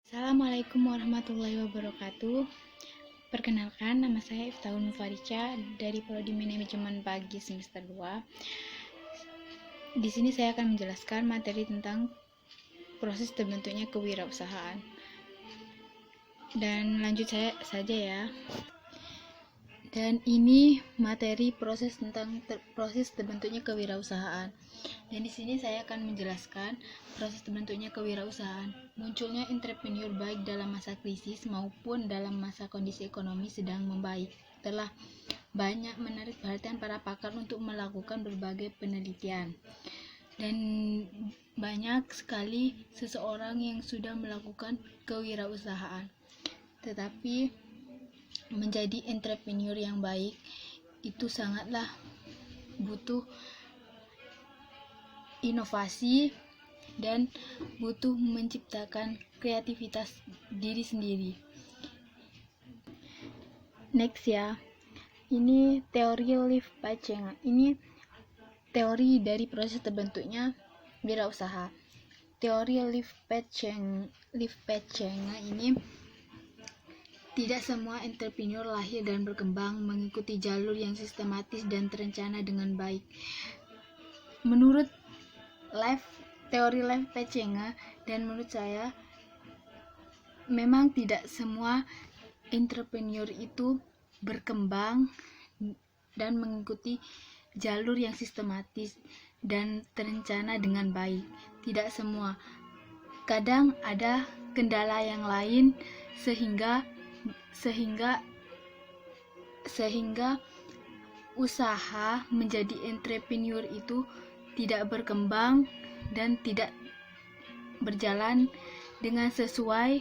Assalamualaikum warahmatullahi wabarakatuh. Perkenalkan, nama saya Iftaul Mufarica dari Prodi Manajemen Pagi semester 2. Di sini saya akan menjelaskan materi tentang proses terbentuknya kewirausahaan. Dan lanjut saja ya. Dan ini materi proses terbentuknya kewirausahaan. Dan di sini saya akan menjelaskan proses terbentuknya kewirausahaan. Munculnya entrepreneur baik dalam masa krisis maupun dalam masa kondisi ekonomi sedang membaik telah banyak menarik perhatian para pakar untuk melakukan berbagai penelitian. Dan banyak sekali seseorang yang sudah melakukan kewirausahaan. Tetapi menjadi entrepreneur yang baik itu sangatlah butuh inovasi dan butuh menciptakan kreativitas diri sendiri. Next ya, ini teori Liv Pachenga. Ini teori dari proses terbentuknya wirausaha. Teori Liv Pachenga ini tidak semua entrepreneur lahir dan berkembang mengikuti jalur yang sistematis dan terencana dengan baik. Menurut teori Liv Pachenga dan menurut saya, memang tidak semua entrepreneur itu berkembang dan mengikuti jalur yang sistematis dan terencana dengan baik. Tidak semua. Kadang ada kendala yang lain sehingga usaha menjadi entrepreneur itu tidak berkembang dan tidak berjalan dengan sesuai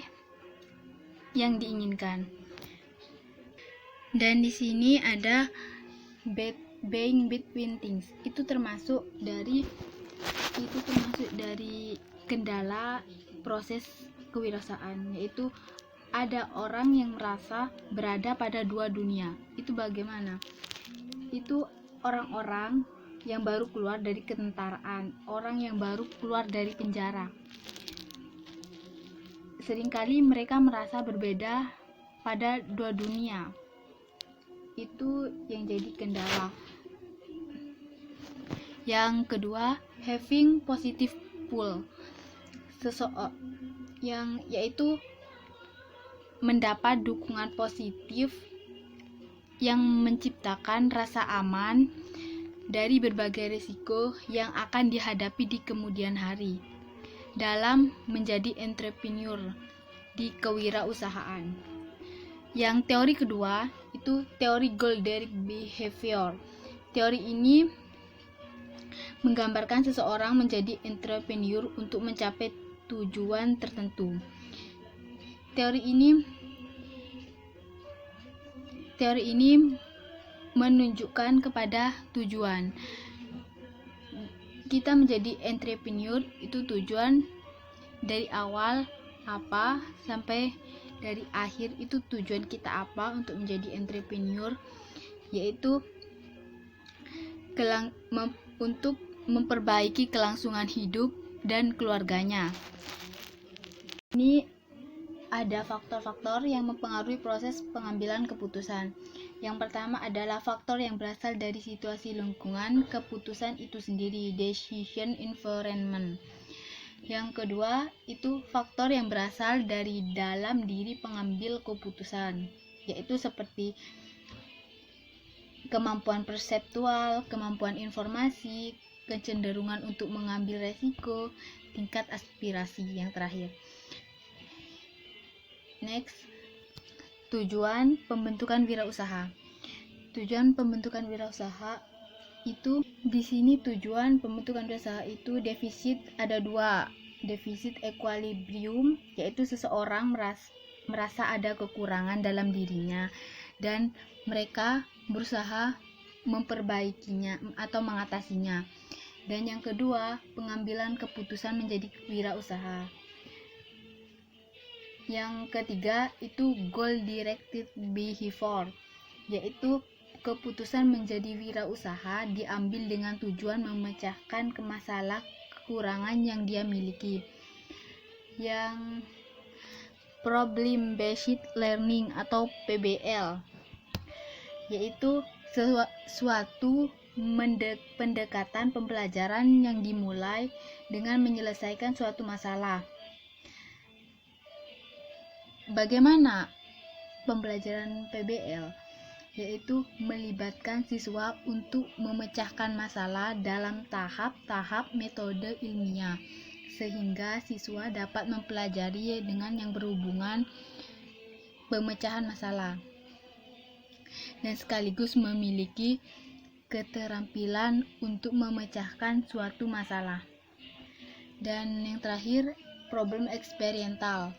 yang diinginkan. Dan di sini ada buying between things. Itu termasuk dari kendala proses kewirausahaan, yaitu ada orang yang merasa berada pada dua dunia. Itu bagaimana? Itu orang-orang yang baru keluar dari ketentaraan, orang yang baru keluar dari penjara. Seringkali mereka merasa berbeda pada dua dunia. Itu yang jadi kendala. Yang kedua, having positive pull. Yaitu mendapat dukungan positif yang menciptakan rasa aman dari berbagai risiko yang akan dihadapi di kemudian hari dalam menjadi entrepreneur di kewirausahaan. Yang teori kedua itu teori Golderick Behavior. Teori ini menggambarkan seseorang menjadi entrepreneur untuk mencapai tujuan tertentu. Teori ini menunjukkan kepada tujuan. Kita menjadi entrepreneur itu tujuan dari awal apa sampai dari akhir, itu tujuan kita apa untuk menjadi entrepreneur, yaitu untuk memperbaiki kelangsungan hidup dan keluarganya. Ini ada faktor-faktor yang mempengaruhi proses pengambilan keputusan. Yang pertama adalah faktor yang berasal dari situasi lingkungan keputusan itu sendiri, decision environment. Yang kedua itu faktor yang berasal dari dalam diri pengambil keputusan, yaitu seperti kemampuan perseptual, kemampuan informasi, kecenderungan untuk mengambil resiko, tingkat aspirasi. Yang terakhir, next, tujuan pembentukan wirausaha. Tujuan pembentukan wirausaha itu di sini tujuan pembentukan wirausaha itu ada dua. Defisit equilibrium, yaitu seseorang merasa ada kekurangan dalam dirinya dan mereka berusaha memperbaikinya atau mengatasinya. Dan yang kedua, pengambilan keputusan menjadi wirausaha. Yang ketiga itu goal directed behavior, yaitu keputusan menjadi wirausaha diambil dengan tujuan memecahkan masalah kekurangan yang dia miliki. Yang Problem Based Learning atau PBL, yaitu suatu pendekatan pembelajaran yang dimulai dengan menyelesaikan suatu masalah. Bagaimana pembelajaran PBL? Yaitu melibatkan siswa untuk memecahkan masalah dalam tahap-tahap metode ilmiah, sehingga siswa dapat mempelajari dengan yang berhubungan pemecahan masalah dan sekaligus memiliki keterampilan untuk memecahkan suatu masalah. Dan yang terakhir, problem eksperimental.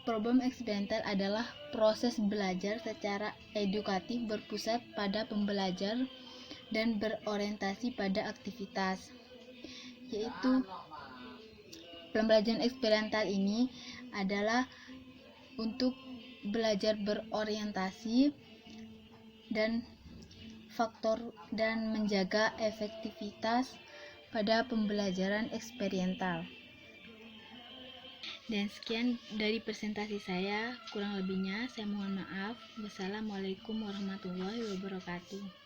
Problem eksperimental adalah proses belajar secara edukatif berpusat pada pembelajar dan berorientasi pada aktivitas. Yaitu pembelajaran eksperimental ini adalah untuk belajar berorientasi dan faktor dan menjaga efektivitas pada pembelajaran eksperimental. Dan sekian dari presentasi saya, kurang lebihnya saya mohon maaf. Wassalamualaikum warahmatullahi wabarakatuh.